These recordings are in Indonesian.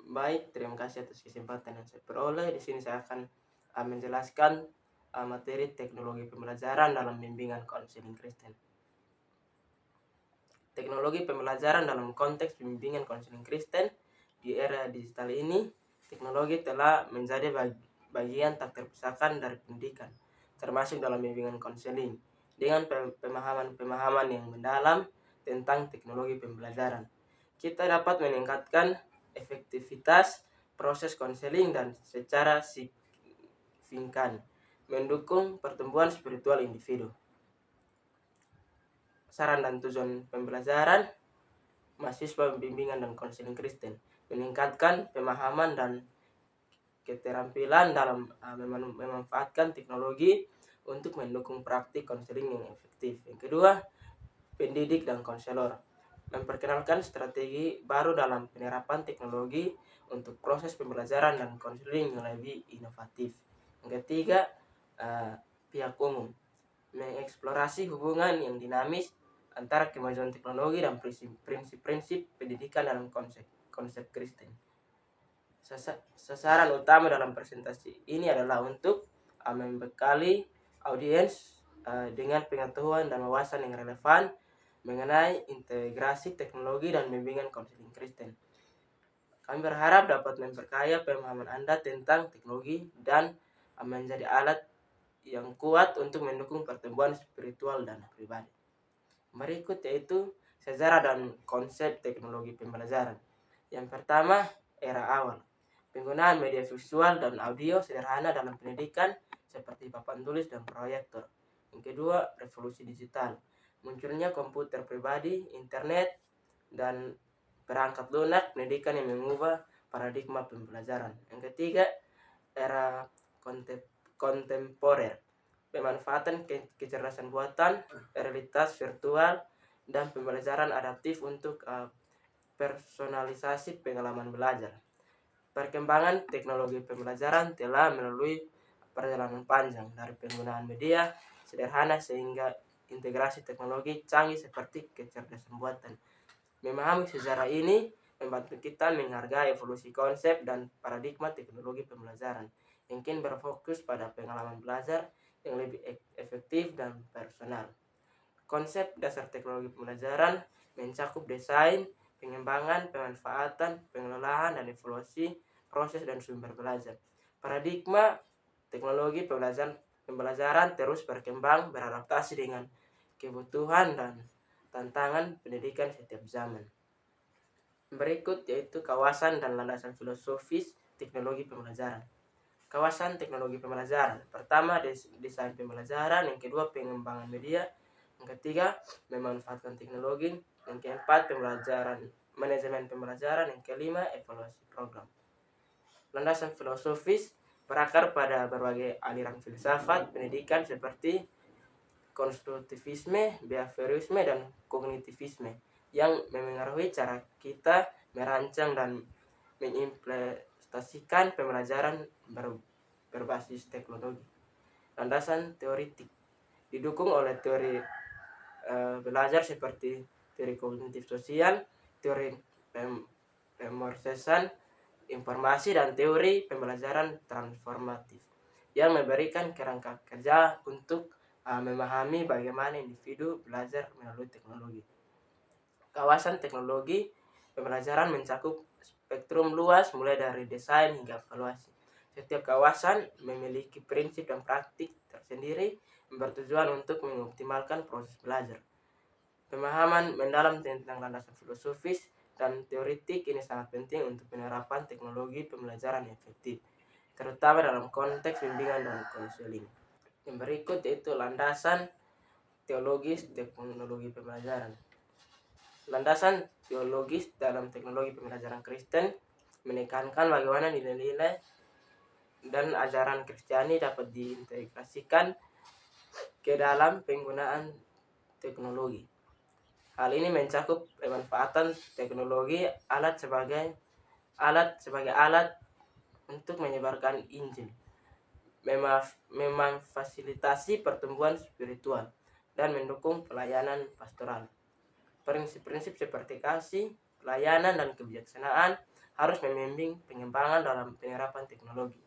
Baik, terima kasih atas kesempatan yang saya peroleh. Di sini saya akan menjelaskan materi teknologi pembelajaran dalam bimbingan konseling Kristen. Teknologi pembelajaran dalam konteks bimbingan konseling Kristen di era digital ini, teknologi telah menjadi bagian tak terpisahkan dari pendidikan, termasuk dalam bimbingan konseling, dengan pemahaman-pemahaman yang mendalam tentang teknologi pembelajaran. Kita dapat meningkatkan efektivitas proses konseling dan secara signifikan mendukung pertumbuhan spiritual individu. Saran dan tujuan pembelajaran mahasiswa bimbingan dan konseling Kristen: meningkatkan pemahaman dan keterampilan dalam memanfaatkan teknologi untuk mendukung praktik konseling yang efektif. Yang kedua, pendidik dan konselor memperkenalkan strategi baru dalam penerapan teknologi untuk proses pembelajaran dan konseling yang lebih inovatif. Yang ketiga, pihak umum mengeksplorasi hubungan yang dinamis antara kemajuan teknologi dan prinsip-prinsip pendidikan dalam konsep Kristen. Sasaran utama dalam presentasi ini adalah untuk membekali audiens dengan pengetahuan dan wawasan yang relevan mengenai integrasi teknologi dan bimbingan konseling Kristen. Kami berharap dapat memperkaya pemahaman Anda tentang teknologi dan menjadi alat yang kuat untuk mendukung pertumbuhan spiritual dan pribadi. Berikut yaitu sejarah dan konsep teknologi pembelajaran. Yang pertama, era awal. Penggunaan media visual dan audio sederhana dalam pendidikan seperti papan tulis dan proyektor. Yang kedua, revolusi digital. Munculnya komputer pribadi, internet, dan perangkat lunak pendidikan yang mengubah paradigma pembelajaran. Yang ketiga, era kontemporer. Pemanfaatan kecerdasan buatan, realitas virtual, dan pembelajaran adaptif untuk personalisasi pengalaman belajar. Perkembangan teknologi pembelajaran telah melalui perjalanan panjang dari penggunaan media sederhana sehingga integrasi teknologi canggih seperti kecerdasan buatan. Memahami sejarah ini membantu kita menghargai evolusi konsep dan paradigma teknologi pembelajaran yang kini berfokus pada pengalaman belajar yang lebih efektif dan personal. Konsep dasar teknologi pembelajaran mencakup desain, pengembangan, pemanfaatan, pengelolaan, dan evaluasi proses dan sumber belajar. Paradigma teknologi pembelajaran terus berkembang, beradaptasi dengan kebutuhan dan tantangan pendidikan setiap zaman. Berikut yaitu kawasan dan landasan filosofis teknologi pembelajaran. Kawasan teknologi pembelajaran. Pertama, desain pembelajaran. Yang kedua, pengembangan media. Yang ketiga, memanfaatkan teknologi. Yang keempat, manajemen pembelajaran. Yang kelima, evaluasi program. Landasan filosofis berakar pada berbagai aliran filsafat pendidikan seperti konstruktivisme, behaviorisme, dan kognitivisme yang memengaruhi cara kita merancang dan mengimplementasikan pembelajaran berbasis teknologi. Landasan teoritik didukung oleh teori belajar seperti teori kognitif sosial, teori pemrosesan informasi, dan teori pembelajaran transformatif yang memberikan kerangka kerja untuk memahami bagaimana individu belajar melalui teknologi. Kawasan teknologi pembelajaran mencakup spektrum luas mulai dari desain hingga evaluasi. Setiap kawasan memiliki prinsip dan praktik tersendiri bertujuan untuk mengoptimalkan proses belajar. Pemahaman mendalam tentang landasan filosofis dan teoritik ini sangat penting untuk penerapan teknologi pembelajaran yang efektif, terutama dalam konteks bimbingan dan konseling. Yang berikut yaitu landasan teologis teknologi pembelajaran. Landasan teologis dalam teknologi pembelajaran Kristen menekankan bagaimana nilai-nilai dan ajaran Kristiani dapat diintegrasikan ke dalam penggunaan teknologi. Hal ini mencakup pemanfaatan teknologi sebagai alat untuk menyebarkan Injil, memfasilitasi pertumbuhan spiritual, dan mendukung pelayanan pastoral. Prinsip-prinsip seperti kasih, pelayanan, dan kebijaksanaan harus membimbing pengembangan dalam penerapan teknologi.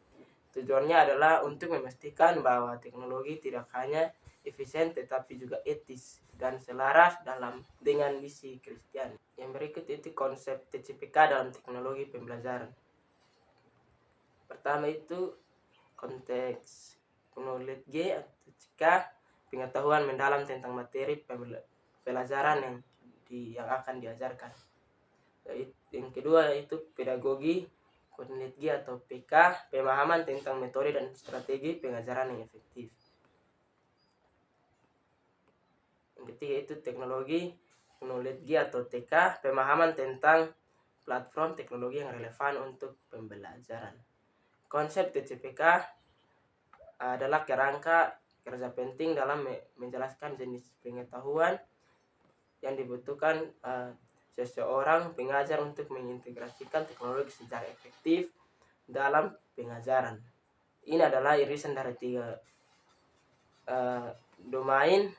Tujuannya adalah untuk memastikan bahwa teknologi tidak hanya efisien tetapi juga etis dan selaras dengan misi Kristiani. Yang berikut itu konsep TCPK dalam teknologi pembelajaran. Pertama itu konteks knowledge atau TCK, pengetahuan mendalam tentang materi pelajaran yang akan diajarkan. Yang kedua itu pedagogi, knowledge atau PK, pemahaman tentang metode dan strategi pengajaran yang efektif. Yang ketiga itu teknologi, knowledge atau TK, pemahaman tentang platform teknologi yang relevan untuk pembelajaran. Konsep TCPK adalah kerangka kerja penting dalam menjelaskan jenis pengetahuan yang dibutuhkan seseorang pengajar untuk mengintegrasikan teknologi secara efektif dalam pengajaran. Ini adalah irisan dari 3 domain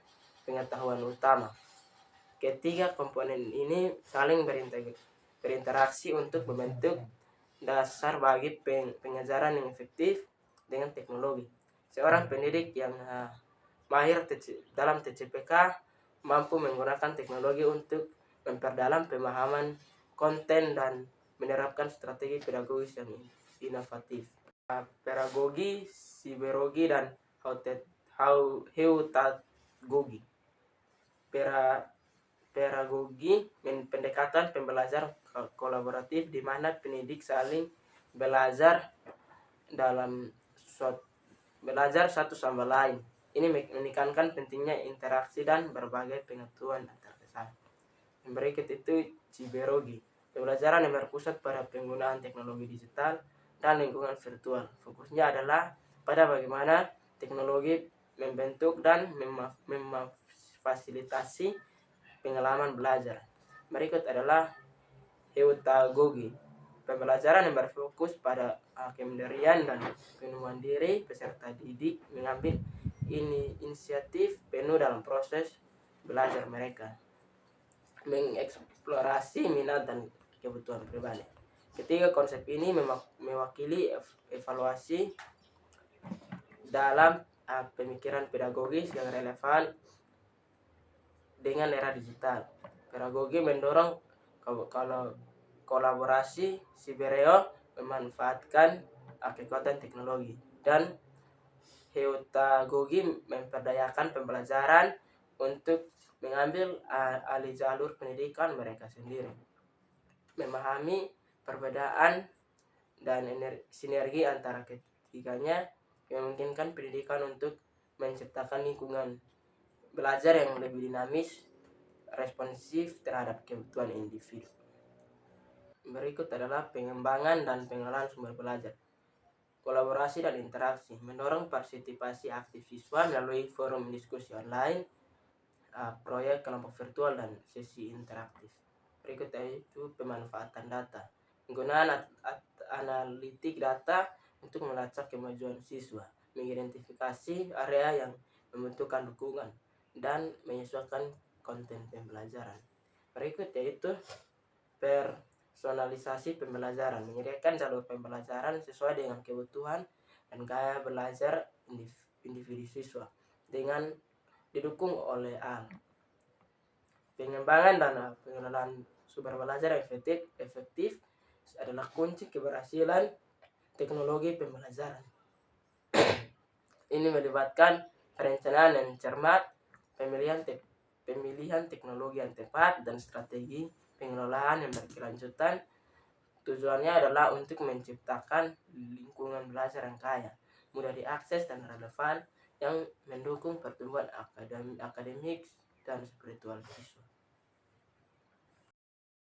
pengetahuan utama. Ketiga komponen ini saling berinteraksi untuk membentuk dasar bagi pengajaran yang efektif dengan teknologi. Seorang pendidik yang mahir dalam TCPK mampu menggunakan teknologi untuk memperdalam pemahaman konten dan menerapkan strategi pedagogis yang inovatif. Pedagogi, siberogi, dan heutagogi. Pedagogi pendekatan pembelajaran kolaboratif di mana pendidik saling belajar belajar satu sama lain. Ini menekankan pentingnya interaksi dan berbagai pengetahuan antar peserta. Yang berikut itu siberogi, pembelajaran yang berpusat pada penggunaan teknologi digital dan lingkungan virtual. Fokusnya adalah pada bagaimana teknologi membentuk dan memfasilitasi pengalaman belajar. Berikut adalah heutagogi, pembelajaran yang berfokus pada kemandirian dan penemuan diri peserta didik mengambil inisiatif penuh dalam proses belajar mereka, mengeksplorasi minat dan kebutuhan pribadi. Ketiga konsep ini mewakili evaluasi dalam pemikiran pedagogis yang relevan dengan era digital. Pedagogi mendorong kalau kolaborasi, sibereo memanfaatkan kekuatan teknologi, dan heutagogi memperdayakan pembelajaran untuk mengambil alih jalur pendidikan mereka sendiri. Memahami perbedaan dan sinergi antara ketiganya memungkinkan pendidikan untuk menciptakan lingkungan belajar yang lebih dinamis, responsif terhadap kebutuhan individu. Berikut adalah pengembangan dan pengenalan sumber belajar. Kolaborasi dan interaksi, mendorong partisipasi aktif siswa melalui forum diskusi online, proyek kelompok virtual, dan sesi interaktif. Berikut itu pemanfaatan data, penggunaan analitik data untuk melacak kemajuan siswa, mengidentifikasi area yang membutuhkan dukungan, dan menyesuaikan konten pembelajaran. Berikut yaitu personalisasi pembelajaran, menyediakan jalur pembelajaran sesuai dengan kebutuhan dan gaya belajar individu siswa dengan didukung oleh pengembangan dan pengelolaan sumber belajar yang efektif adalah kunci keberhasilan teknologi pembelajaran. Ini melibatkan perencanaan yang cermat, pemilihan teknologi yang tepat, dan strategi pengelolaan yang berkelanjutan. Tujuannya adalah untuk menciptakan lingkungan belajar yang kaya, mudah diakses, dan relevan yang mendukung pertumbuhan akademik dan spiritual siswa.